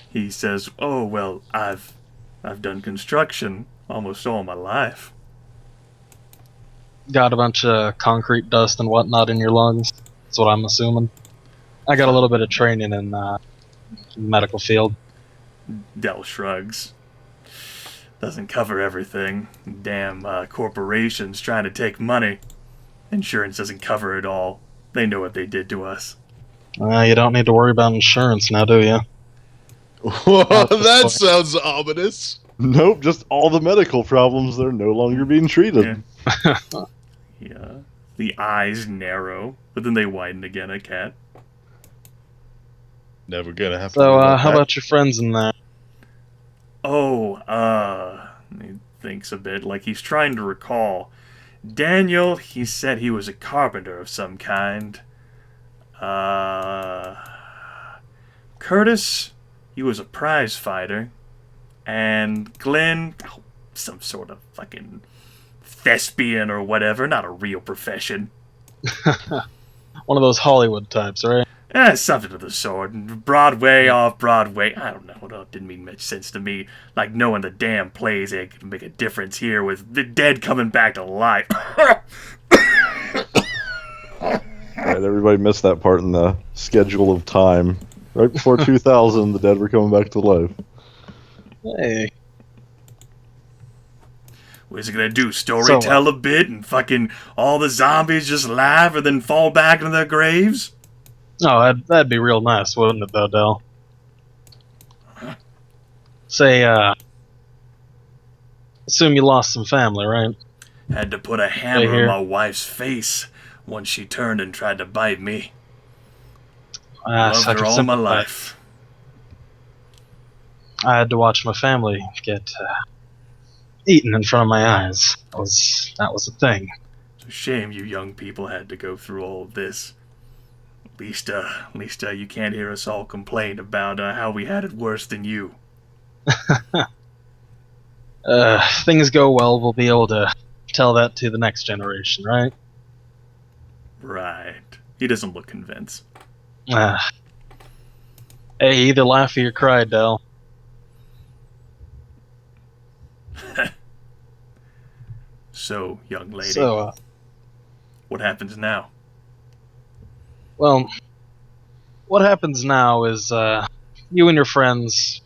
He says, "Oh well, I've done construction almost all my life." Got a bunch of concrete dust and whatnot in your lungs. That's what I'm assuming. I got a little bit of training in medical field. Dell shrugs. Doesn't cover everything. Damn corporations trying to take money. Insurance doesn't cover it all. They know what they did to us. You don't need to worry about insurance now, do you? That sounds ominous. Nope, just all the medical problems, they're no longer being treated. Yeah. The eyes narrow, but then they widen again at Cat. Never gonna have to. So, how about your friends in there? He thinks a bit, like he's trying to recall. Daniel, he said he was a carpenter of some kind. Curtis, he was a prize fighter. And Glenn, some sort of fucking thespian or whatever, not a real profession. One of those Hollywood types, right? Something of the sort. Broadway, off-Broadway. I don't know. It didn't mean much sense to me. Like knowing the damn plays it could make a difference here with the dead coming back to life. Right, everybody missed that part in the schedule of time. Right before 2000, the dead were coming back to life. Hey. What's it gonna do? Tell a bit and fucking all the zombies just laugh and then fall back into their graves? Oh, that'd be real nice, wouldn't it, though, Del? Say, assume you lost some family, right? Had to put a hammer on my wife's face once she turned and tried to bite me. Loved her all my life. I had to watch my family get eaten in front of my eyes. That was a thing. It's a shame you young people had to go through all of this. At least you can't hear us all complain about how we had it worse than you. Things go well, we'll be able to tell that to the next generation, right? Right. He doesn't look convinced. Hey, either laugh or you cry, Del. So, young lady, So, what happens now? Well, what happens now is, you and your friends,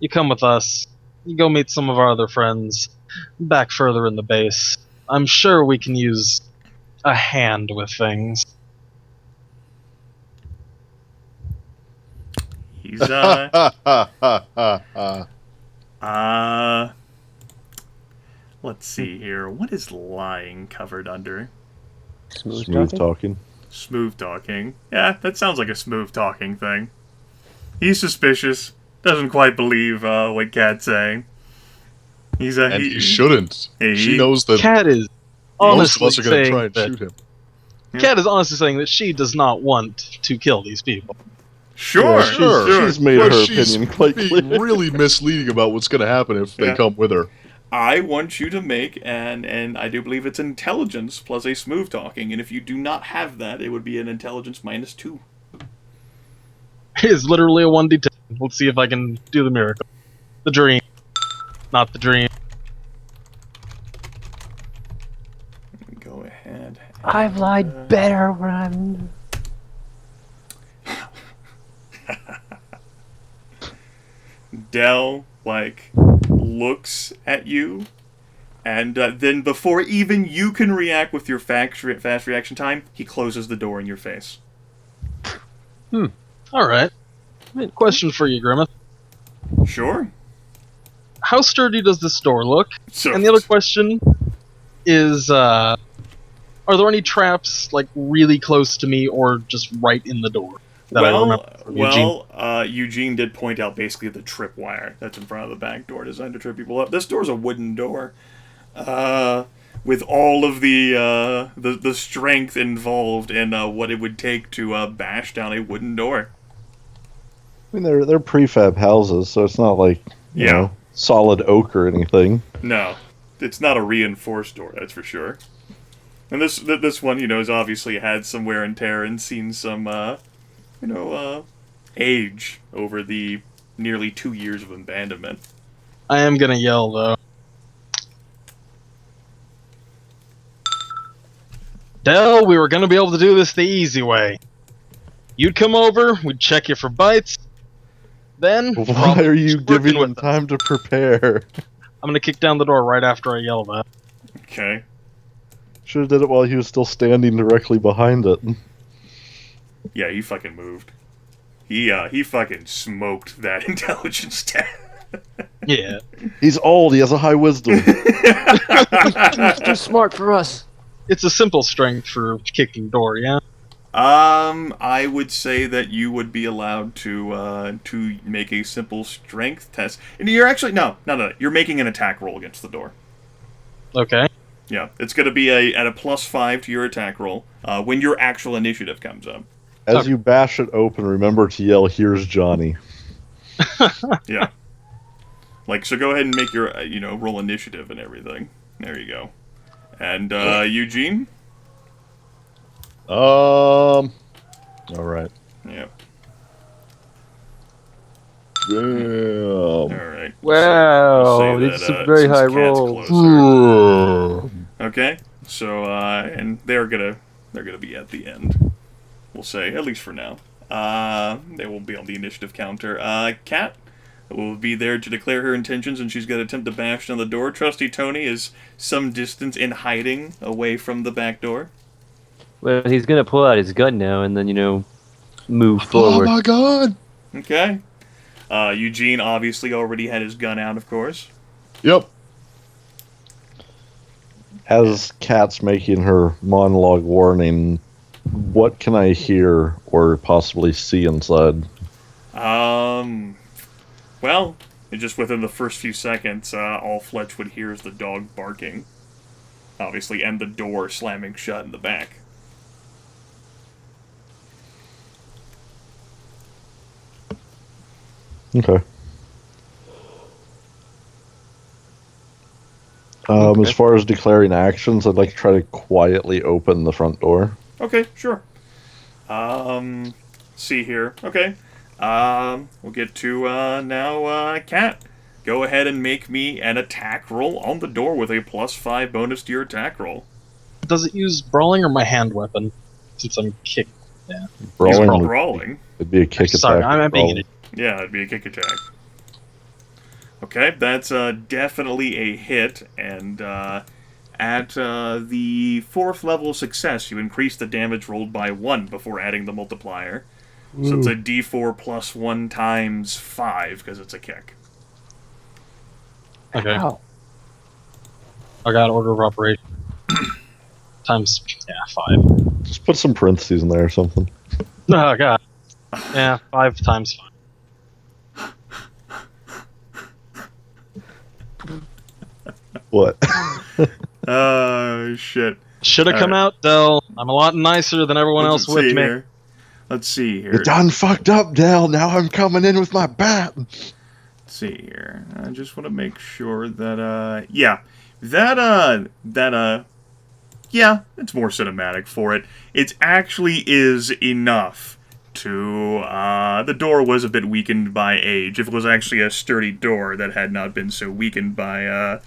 you come with us, you go meet some of our other friends, back further in the base. I'm sure we can use a hand with things. He's, let's see here. What is lying covered under? Smooth talking. Smooth talking. Yeah, that sounds like a smooth talking thing. He's suspicious. Doesn't quite believe what Cat's saying. He shouldn't. Hey, she knows that Cat is most of honestly us are going to saying try and that shoot him. Cat is honestly saying that she does not want to kill these people. Sure. She's made her opinion quite clear. Being really misleading about what's going to happen if they come with her. I want you to make and I do believe it's intelligence plus a smooth talking, and if you do not have that, it would be an intelligence -2. It is literally a 1d10. Let's see if I can do the miracle. The dream. Not the dream. Go ahead. I've lied better when I'm... Dell, looks at you, and then before even you can react with your fast reaction time, he closes the door in your face. Alright. Question for you, Grimith. Sure. How sturdy does this door look? So, And the other question is, are there any traps, really close to me or just right in the door? Eugene did point out basically the tripwire that's in front of the back door designed to trip people up. This door's a wooden door, with all of the strength involved in what it would take to bash down a wooden door. I mean, they're prefab houses, so it's not like you know, solid oak or anything. No, it's not a reinforced door, that's for sure. And this one, has obviously had some wear and tear and seen some age over the nearly 2 years of abandonment. I am gonna yell though. Del, we were gonna be able to do this the easy way. You'd come over, we'd check you for bites. Then, Why are you working giving with them us. time to prepare? I'm gonna kick down the door right after I yell that. Okay. Should have did it while he was still standing directly behind it. Yeah, he fucking moved. He fucking smoked that intelligence test. Yeah. He's old. He has a high wisdom. He's too smart for us. It's a simple strength for kicking door, yeah? I would say that you would be allowed to make a simple strength test. And you're actually no. You're making an attack roll against the door. Okay. Yeah, it's going to be at a +5 to your attack roll when your actual initiative comes up. As Okay. you bash it open, remember to yell, "Here's Johnny." Yeah. Like, so go ahead and make your roll initiative and everything. There you go. And Eugene. All right. Yeah. Damn. All right. Wow, Say these that, are some very since high Cat's rolls. closer. Okay. So and they're gonna be at the end. We'll say, at least for now. They won't be on the initiative counter. Kat will be there to declare her intentions, and she's going to attempt to bash down the door. Trusty Tony is some distance in hiding away from the back door. Well, he's gonna pull out his gun now and then, move Oh forward. my god. Okay. Eugene obviously already had his gun out, of course. Yep. As Kat's making her monologue warning, what can I hear or possibly see inside? Well, just within the first few seconds, all Fletch would hear is the dog barking. Obviously, and the door slamming shut in the back. Okay. Okay. As far as declaring actions, I'd like to try to quietly open the front door. Okay, sure. See here. Okay. We'll get to, now, Kat. Go ahead and make me an attack roll on the door with a +5 bonus to your attack roll. Does it use brawling or my hand weapon? Since I'm kicked. Yeah. Brawling, You're would- brawling. it'd be a kick Sorry, attack. I'm being an Brawling. Yeah, it'd be a kick attack. Okay, that's definitely a hit, and at the 4th level of success, you increase the damage rolled by 1 before adding the multiplier. So it's a d4 plus 1 times 5, because it's a kick. Okay. Ow. I got order of operation. Times, 5. Just put some parentheses in there or something. Oh, God. Yeah, 5 times 5. What? Oh, shit. Should have come out, Del. I'm a lot nicer than everyone else with me. Here. Let's see here. You done fucked up, Dell. Now I'm coming in with my bat. Let's see here. I just want to make sure that, yeah. Yeah, it's more cinematic for it. It actually is enough to, the door was a bit weakened by age. If it was actually a sturdy door that had not been so weakened by,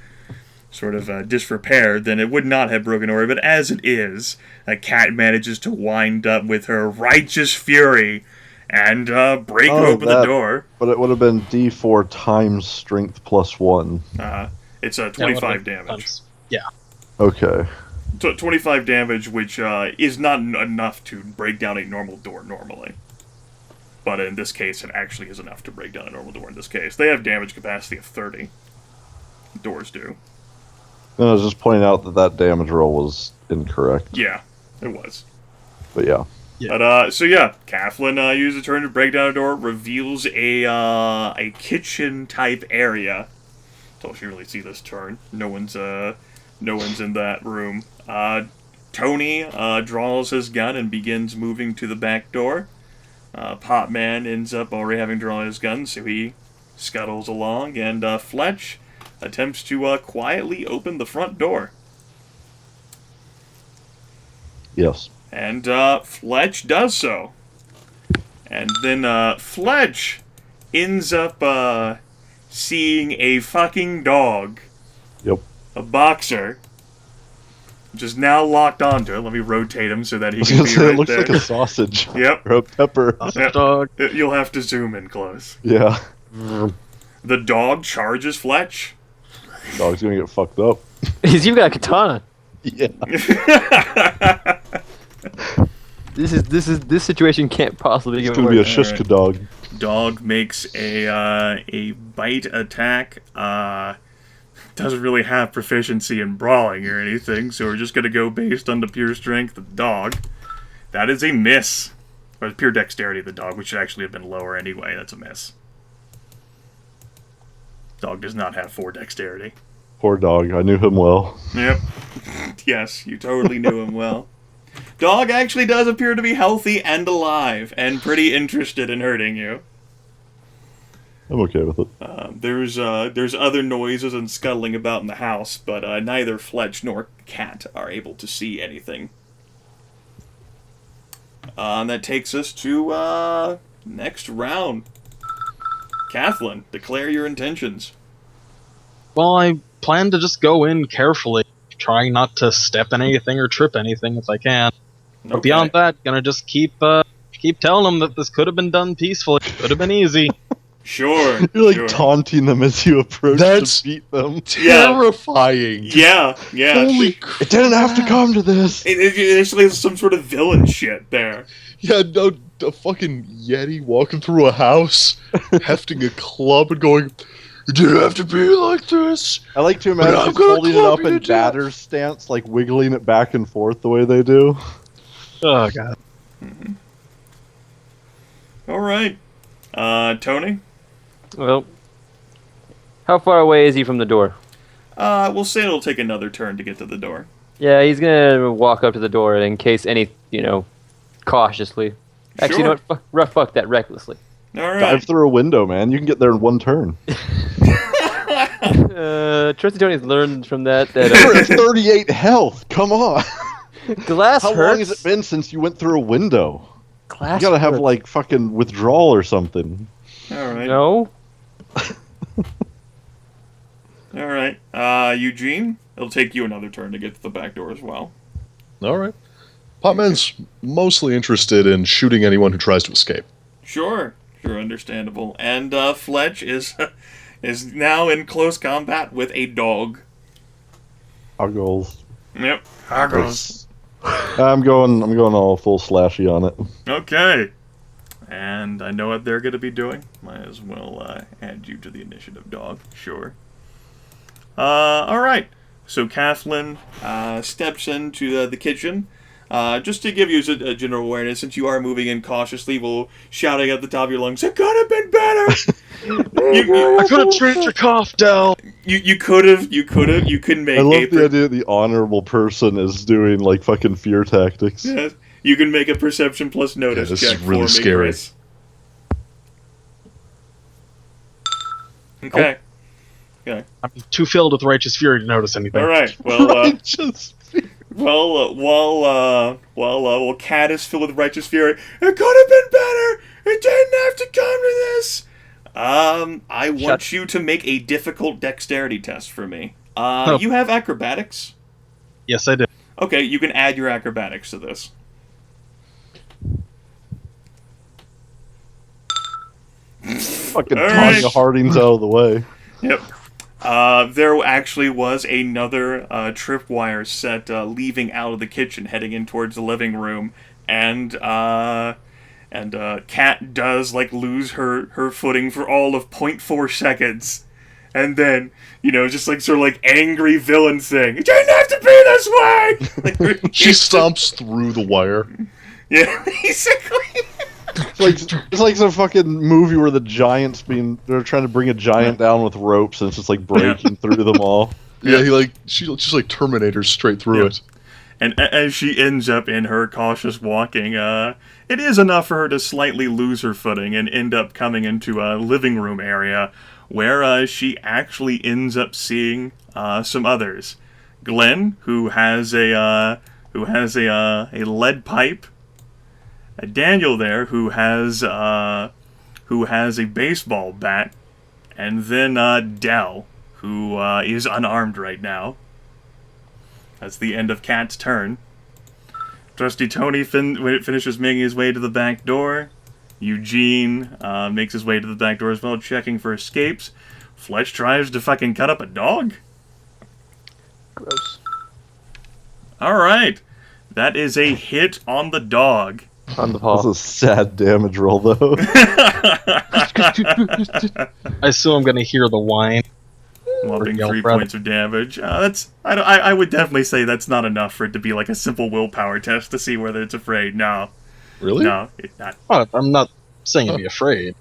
sort of disrepair, then it would not have broken over. But as it is, a cat manages to wind up with her righteous fury and break open the door. But it would have been D4 times strength plus 1. It's 25 damage. Yeah. Okay. 25 damage, which is not enough to break down a normal door normally. But in this case, it actually is enough to break down a normal door in this case. They have damage capacity of 30. Doors do. No, I was just pointing out that damage roll was incorrect. Yeah, it was. But yeah. Yeah. But, so yeah, Kathlyn uses a turn to break down a door, reveals a kitchen-type area. Until she really see this turn. No one's in that room. Tony draws his gun and begins moving to the back door. Potman ends up already having drawn his gun, so he scuttles along, and Fletch attempts to quietly open the front door. Yes. And Fletch does so. And then Fletch ends up seeing a fucking dog, Yep. a boxer, which is now locked onto it. Let me rotate him so that he I was can gonna be say, right it looks there. like a sausage. Yep. Or a pepper. Yep. Dog. You'll have to zoom in close. Yeah. The dog charges Fletch. Dog's gonna get fucked up. You've got a katana. Yeah. This situation can't possibly It's get gonna be a worse. shishka dog. Dog makes a bite attack. Doesn't really have proficiency in brawling or anything, so we're just gonna go based on the pure strength of the dog. That is a miss. Or pure dexterity of the dog, which should actually have been lower anyway. That's a miss. Dog does not have 4 dexterity. Poor dog. I knew him well. Yep. Yes, you totally knew him well. Dog actually does appear to be healthy and alive, and pretty interested in hurting you. I'm okay with it. There's other noises and scuttling about in the house, but neither Fletch nor Cat are able to see anything. That takes us to next round. Kathlyn, declare your intentions. Well, I plan to just go in carefully, trying not to step in anything or trip anything if I can. But beyond that, gonna just keep telling them that this could have been done peacefully. Could have been easy. Sure. You're like sure. taunting them as you approach That's- to beat them. Terrifying. Yeah. Holy crap. It didn't have to come to this. It actually has some sort of villain shit there. Yeah, no, a fucking Yeti walking through a house, hefting a club and going, "It didn't have to be like this." I like to imagine I'm just gonna holding it club up you in to death. batter's stance, like wiggling it back and forth the way they do. Oh god. All right. Tony? Well, how far away is he from the door? We'll say it'll take another turn to get to the door. Yeah, he's gonna walk up to the door in case any, cautiously. Actually, Sure. you know what? Fuck that, recklessly. All right. Dive through a window, man. You can get there in one turn. Trusty Tony's learned from that You're at 38 health. Come on. glass How hurts. long has it been since you went through a window? Glass You gotta have hurts. like fucking withdrawal or something. All right. No. All right. Eugene, it'll take you another turn to get to the back door as well. All right. Potman's mostly interested in shooting anyone who tries to escape. Sure, understandable. And Fletch is now in close combat with a dog. Goggles. Yep. I'm going all full slashy on it. Okay. And I know what they're going to be doing. Might as well add you to the initiative, dog. Sure. All right. So Kathlyn steps into the kitchen. Just to give you a general awareness, since you are moving in cautiously, while shouting at the top of your lungs, "It could have been better." I could have treated your cough down. You could make I love a the idea that the honorable person is doing like fucking fear tactics. Yes, you can make a perception plus notice this check is really for me, scary. Chris. Okay. I'm too filled with righteous fury to notice anything. All right. Well, Righteous fear. while Cat is filled with righteous fury, it could have been better. It didn't have to come to this. I want you to make a difficult dexterity test for me. You have acrobatics. Yes, I did. Okay, you can add your acrobatics to this. Fucking All Tanya right. Harding's out of the way. Yep. There actually was another tripwire set leaving out of the kitchen, heading in towards the living room, and Kat does lose her footing for all of 0.4 seconds, and then just sort of angry villain thing. It didn't have to be this way. She stomps through the wire. Yeah, basically. It's like some fucking movie where they're trying to bring a giant down with ropes and it's just breaking through them all. Yeah, she just Terminator straight through Yeah. it. And as she ends up in her cautious walking, it is enough for her to slightly lose her footing and end up coming into a living room area where she actually ends up seeing some others. Glenn, who has a lead pipe. Daniel there, who has who has a baseball bat, and then Dell, who is unarmed right now. That's the end of Cat's turn. Trusty Tony finishes making his way to the back door. Eugene makes his way to the back door as well, checking for escapes. Fletch tries to fucking cut up a dog. Gross. Alright. That is a hit on the dog. On the That's paw. a sad damage roll, though. I assume I'm gonna hear the whine. Whopping yell 3 breath. points of damage. I would definitely say that's not enough for it to be like a simple willpower test to see whether it's afraid. No. Really? No, it's not. Well, I'm not saying to be afraid.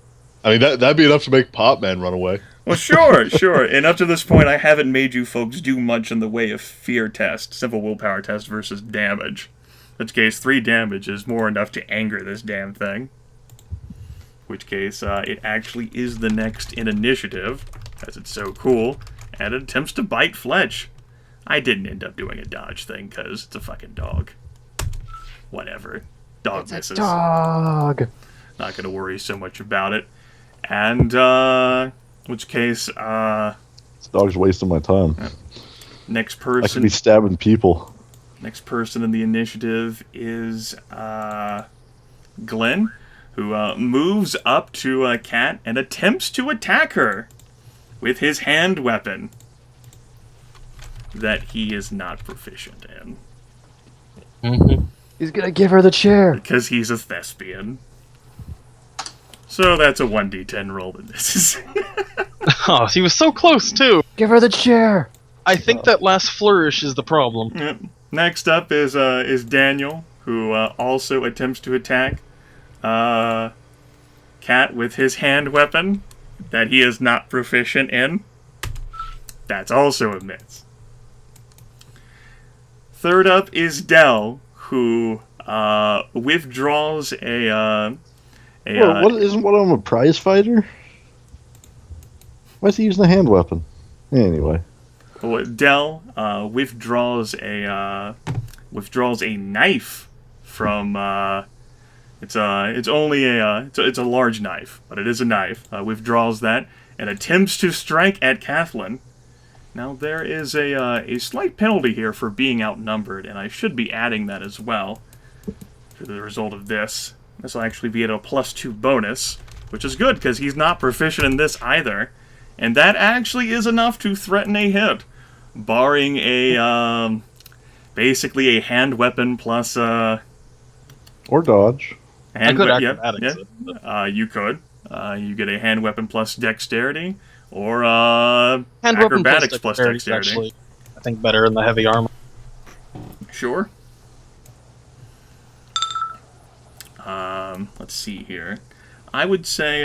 I mean, that'd be enough to make Potman run away. Well, sure. And up to this point, I haven't made you folks do much in the way of fear test, simple willpower test versus damage. In which case, 3 damage is more enough to anger this damn thing. In which case, it actually is the next in initiative, as it's so cool, and it attempts to bite Fletch. I didn't end up doing a dodge thing, because it's a fucking dog. Whatever. Dog misses. Dog. Not gonna worry so much about it. And, in which case, This dog's wasting my time. next I could person... be stabbing people. Next person in the initiative is Glenn, who moves up to Cat and attempts to attack her with his hand weapon that he is not proficient in. Mm-hmm. He's gonna give her the chair. Because he's a thespian. So that's a 1d10 roll that this is. Oh, he was so close too. Give her the chair. I think that last flourish is the problem. Yep. Next up is Daniel, who also attempts to attack Cat with his hand weapon that he is not proficient in. That's also a miss. Third up is Dell, who withdraws Well, isn't one of them a prize fighter? Why is he using a hand weapon? Anyway. Dell withdraws a knife from it's a large knife, but it is a knife. Withdraws that and attempts to strike at Kathlyn. Now there is a slight penalty here for being outnumbered, and I should be adding that as well to the result of this. This will actually be at a +2 bonus, which is good because he's not proficient in this either. And that actually is enough to threaten a hit, barring a, basically a hand weapon plus, Or dodge. I could Yeah, acrobatics it, but you could. You get a hand weapon plus dexterity, or, hand weapon acrobatics plus dexterity is dexterity. actually, I think, better in the heavy armor. Sure. Let's see here. I would say,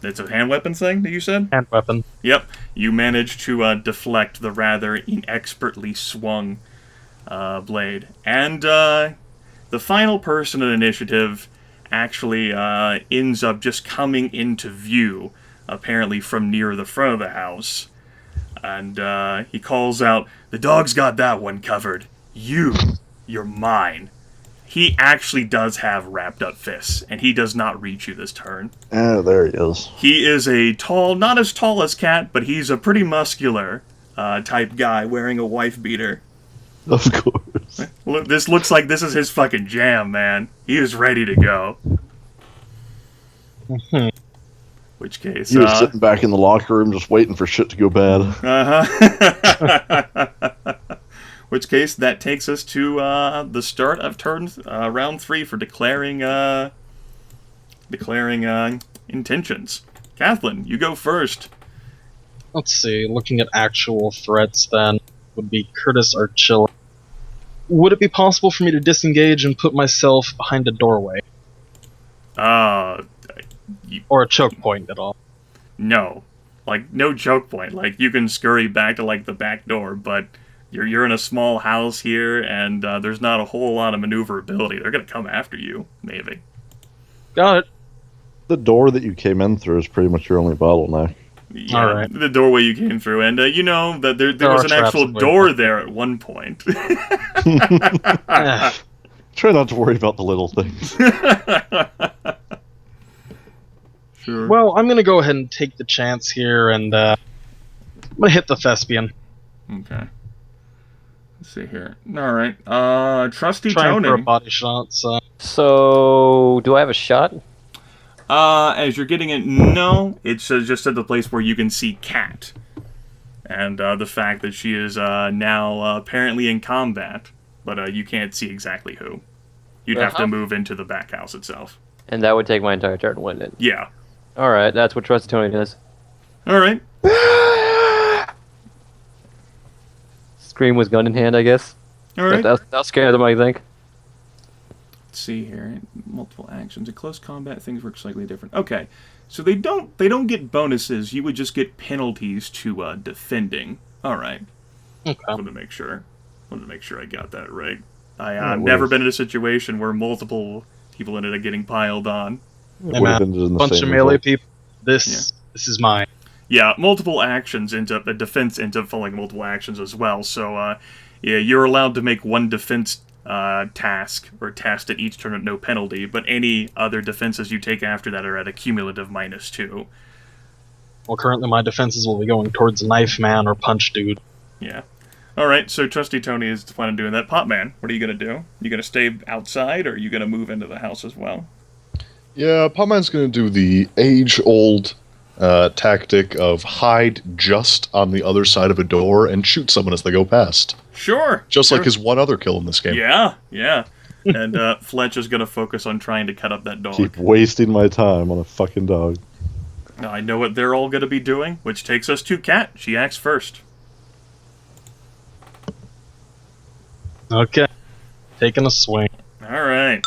it's a hand weapon thing that you said? Hand weapon. Yep, you managed to deflect the rather inexpertly swung blade. And the final person in initiative actually ends up just coming into view, apparently from near the front of the house. And he calls out, "The dog's got that one covered. You're mine." He actually does have wrapped up fists, and he does not reach you this turn. There he is. He is a tall, not as tall as Cat, but he's a pretty muscular type guy wearing a wife beater. Of course. Look, this looks like this is his fucking jam, man. He is ready to go. Which case, He was sitting back in the locker room just waiting for shit to go bad. Which case, that takes us to the start of round 3 for declaring intentions. Kathlyn, you go first. Let's see, looking at actual threats then, would be Curtis or Chill. Would it be possible for me to disengage and put myself behind a doorway? Or a choke point at all? No. Like, no choke point. Like, you can scurry back to, like, the back door, but you're in a small house here, and there's not a whole lot of maneuverability. They're gonna come after you, maybe. Got it. The door that you came in through is pretty much your only bottleneck. Yeah, All right. the doorway you came through, and you know that there There was are an traps actual in the way. door there at one point. Eh, Try not to worry about the little things. Sure. Well, I'm gonna go ahead and take the chance here, and I'm gonna hit the thespian. Okay. Let's see here. All right. Trusty Trying for a Tony. body shot, so... So, do I have a shot? As you're getting it, no. It's just at the place where you can see Kat. And the fact that she is now apparently in combat, but you can't see exactly who. You'd have to move into the back house itself. And that would take my entire turn, wouldn't it? Yeah. Alright, that's what Trusty Tony does. Alright. Scream was gun in hand, I guess. Alright. That'll scare them, I think. Let's see here. Multiple actions. In close combat, things work slightly different. Okay. So they don't get bonuses. You would just get penalties to defending. Alright. Okay. Wanted to make sure I got that right. I've never been in a situation where multiple people ended up getting piled on. It would have been in the Bunch same of melee result. people. This is mine. Yeah, multiple actions end up... The defense ends up falling multiple actions as well. So, yeah, you're allowed to make one defense task or test at each turn at no penalty, but any other defenses you take after that are at a cumulative -2. Well, currently my defenses will be going towards Knife Man or Punch Dude. Yeah. Alright, so Trusty Tony is planning on doing that. Potman, what are you going to do? You going to stay outside, or are you going to move into the house as well? Yeah, Potman's gonna do the age-old tactic of hide just on the other side of a door and shoot someone as they go past. Sure! Just sure. like his one other kill in this game. Yeah, yeah. And Fletch is going to focus on trying to cut up that dog. Keep wasting my time on a fucking dog. Now, I know what they're all going to be doing, which takes us to Kat. She acts first. Okay. Taking a swing. Alright.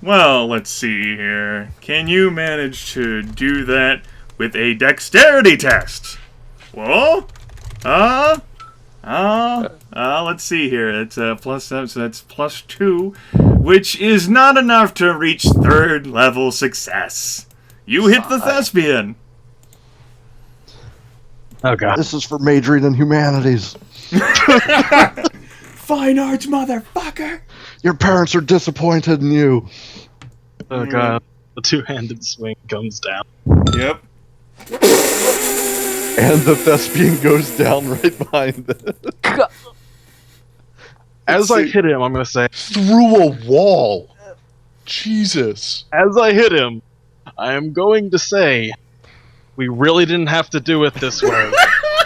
Well, let's see here. Can you manage to do that with a dexterity test? Whoa? Let's see here. It's +7, so that's +2, which is not enough to reach 3rd level success. You hit the thespian. Oh god. This is for majoring in humanities. Fine arts, motherfucker. Your parents are disappointed in you. Oh god. The two-handed swing comes down. Yep. And the thespian goes down right behind it. As I hit him, I'm gonna say, Through a wall! Jesus. as I hit him, I am going to say, we really didn't have to do it this way.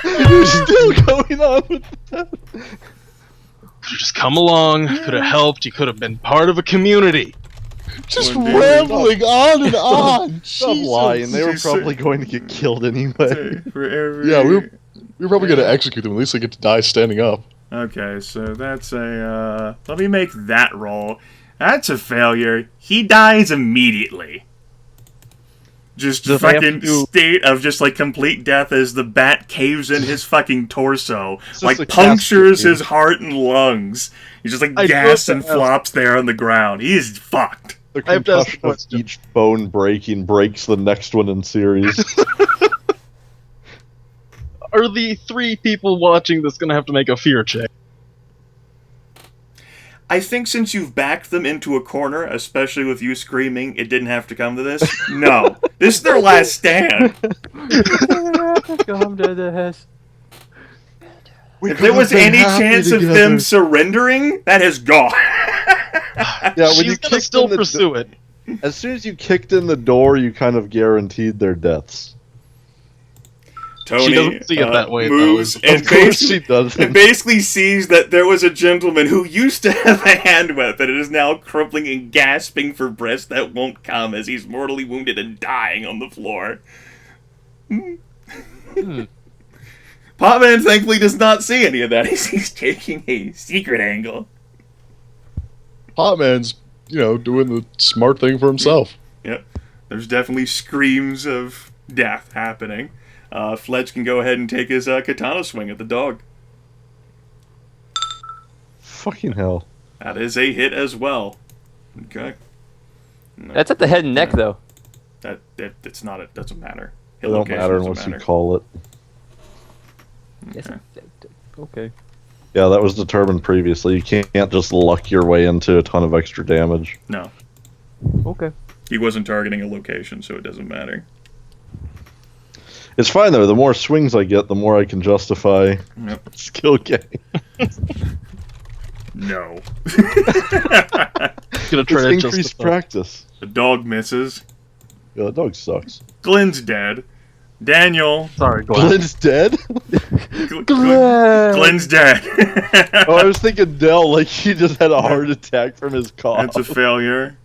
You're still going on with that. Could have just come along, could have helped, you could have been part of a community. Just One day. rambling on and on! Stop Jesus. lying. They were Jesus. probably going to get killed anyway. For every... Yeah, we were probably gonna execute them. At least they get to die standing up. Okay, so that's a, let me make that roll. That's a failure. He dies immediately. Just Does he have fucking to do- state of just, like, complete death as the bat caves in his fucking torso. It's just Like, a punctures casket, his heart and lungs. He's just, like, I gassed do and have to ask- flops there on the ground. He is fucked. The I have to ask a concussion of question. each bone breaking breaks the next one in series. Are the 3 people watching this gonna have to make a fear check? I think since you've backed them into a corner, especially with you screaming, it didn't have to come to this. No. This is their last stand. If there was any chance of them surrendering, that has gone. Yeah, when She's you gonna kicked still in the pursue it. As soon as you kicked in the door, you kind of guaranteed their deaths. Tony She doesn't see it that way, though. moves and Of course she doesn't. basically sees that there was a gentleman who used to have a hand weapon and is now crumpling and gasping for breath that won't come as he's mortally wounded and dying on the floor. Potman thankfully does not see any of that. He's taking a secret angle. Potman's, doing the smart thing for himself. Yep. There's definitely screams of death happening. Fletch can go ahead and take his katana swing at the dog. Fucking hell. That is a hit as well. Okay. That's at the head and neck, though. It's not. It doesn't matter. It don't matter unless you call it. Yes. Okay. Okay. Yeah, that was determined previously. You can't just luck your way into a ton of extra damage. No. Okay. He wasn't targeting a location, so it doesn't matter. It's fine though. The more swings I get, the more I can justify skill gain. No. Gonna try to It's increased justify. practice. The dog misses. Yeah, that dog sucks. Glenn's dead. Daniel. Sorry, Glenn. Glenn's dead? Glenn's dead. Oh, I was thinking Dell, like he just had a heart attack from his cough. That's a failure.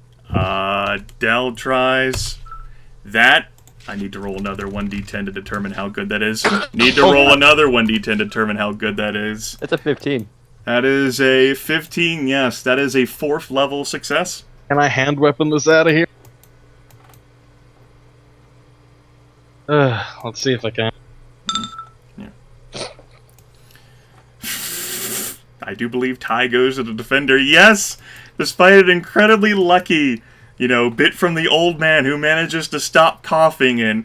Dell tries that. I need to roll another 1d10 to determine how good that is. Need to roll another 1d10 to determine how good that is. That's a 15. That is a 15, yes. That is a 4th level success. Can I hand weapon this out of here? Let's see if I can. I do believe tie goes to the defender. Yes! Despite an incredibly lucky, bit from the old man who manages to stop coughing and,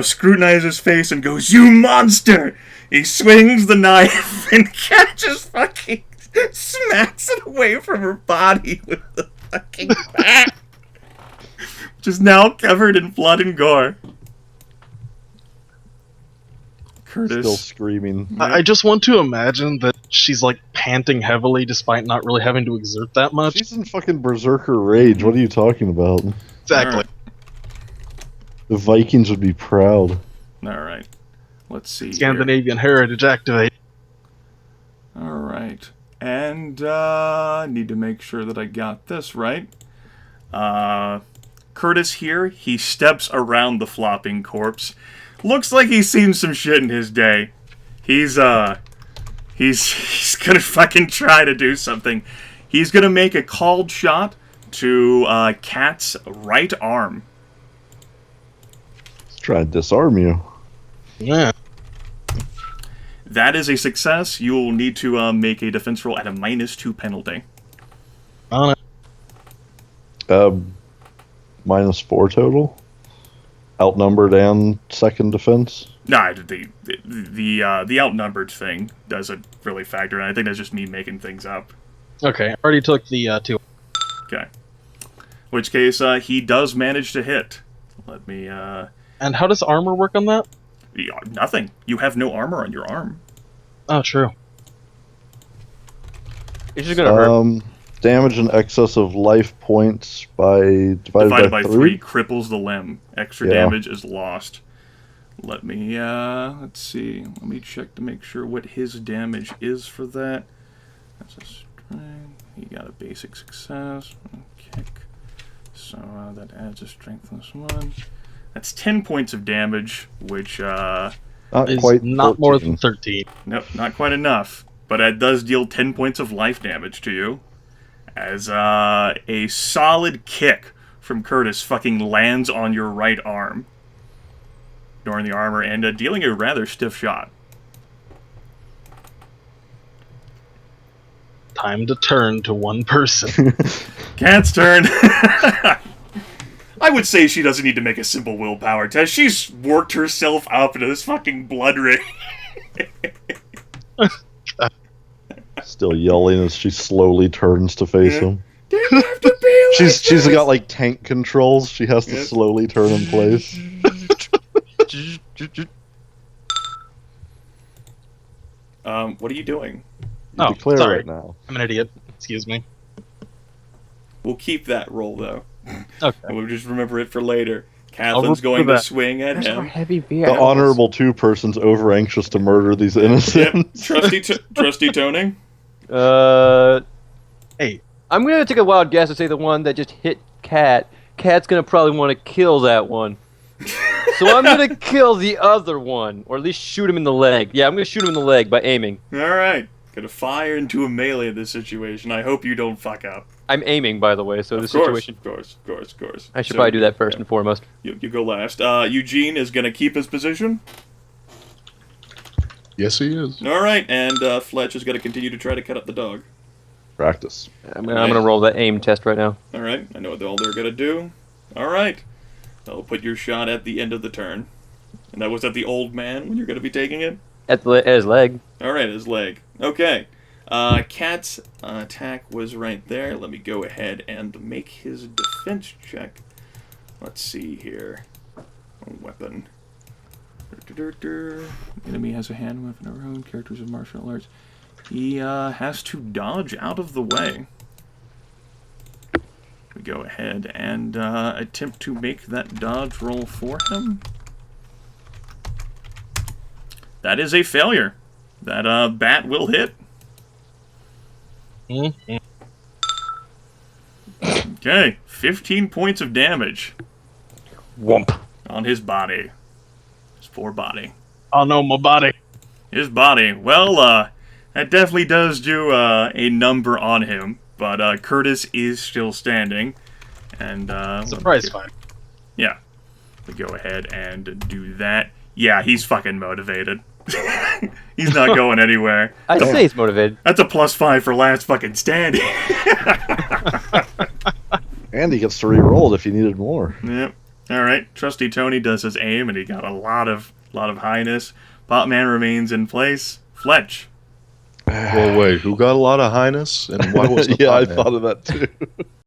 scrutinize his face and goes, "You monster!" He swings the knife and catches fucking smacks it away from her body with the fucking bat, which is now covered in blood and gore. Curtis. Still screaming. I just want to imagine that she's like panting heavily despite not really having to exert that much. She's in fucking berserker rage. What are you talking about? Exactly. Alright. The Vikings would be proud. Alright. Let's see. Scandinavian heritage activate. Alright. And, need to make sure that I got this right. Curtis here, he steps around the flopping corpse. Looks like he's seen some shit in his day. He's gonna fucking try to do something. He's gonna make a called shot to, Kat's right arm. Let's try and disarm you. Yeah. That is a success. You will need to, make a defense roll at a -2 penalty. On it. -4 total. Outnumbered and second defense. Nah, the outnumbered thing doesn't really factor in. I think that's just me making things up. Okay, already took the 2. Okay. Which case, he does manage to hit. Let me, And how does armor work on that? nothing. You have no armor on your arm. Oh, true. It's just gonna hurt. Damage in excess of life points divided by 3. Cripples the limb. Extra Yeah. damage is lost. Let me, let's see. Let me check to make sure what his damage is for that. That's a strength. He got a basic success. Kick. So, that adds a strength plus 1. That's 10 points of damage, which, Not Is quite. not more 14. than 13. nope, not quite enough. But it does deal 10 points of life damage to you. As, a solid kick from Curtis fucking lands on your right arm. Ignoring the armor and, dealing a rather stiff shot. Time to turn to one person. Cat's turn. I would say she doesn't need to make a simple willpower test. She's worked herself up into this fucking blood ring. Still yelling as she slowly turns to face him. Didn't have to be like She's got like tank controls. She has to Yep. slowly turn in place. What are you doing? You Oh, declare sorry. right now. I'm an idiot. Excuse me. We'll keep that roll, though. Okay. And we'll just remember it for later. I'll Kathlyn's remember going to that. swing at him. Heavy beer. The honorable 2 person's over anxious to murder these innocents. Yep. Trusty toning. Hey. I'm gonna take a wild guess and say the one that just hit Cat. Cat's gonna probably want to kill that one. So I'm gonna kill the other one, or at least shoot him in the leg. Yeah, I'm gonna shoot him in the leg by aiming. Alright. Gonna fire into a melee in this situation. I hope you don't fuck up. I'm aiming, by the way, so the Of course, situation. Of course. I should probably do that first and foremost. You go last. Eugene is gonna keep his position. Yes, he is. Alright, and Fletch is gonna continue to try to cut up the dog. Practice. I'm gonna roll that aim test right now. Alright, I know what all they're gonna do. Alright. I'll put your shot at the end of the turn. And that was at the old man when you're gonna be taking it? At his leg. Alright, his leg. Okay. Cat's attack was right there. Let me go ahead and make his defense check. Let's see here. Weapon. Enemy has a hand weapon of her own. Characters of martial arts. He has to dodge out of the way. We go ahead and attempt to make that dodge roll for him. That is a failure. That bat will hit. Okay, 15 points of damage. Whomp. On his body. His poor body. Oh no, my body. His body. Well, that definitely does do a number on him, but Curtis is still standing. And Surprise fight. Yeah. We go ahead and do that. Yeah, he's fucking motivated. He's not going anywhere. I say he's motivated. That's a +5 for last fucking standing. And he gets to re-roll if he needed more. Yep. All right. Trusty Tony does his aim, and he got a lot of highness. Potman remains in place. Fletch. Well, wait, who got a lot of highness, and why wasn't Yeah, I Potman? thought of that too.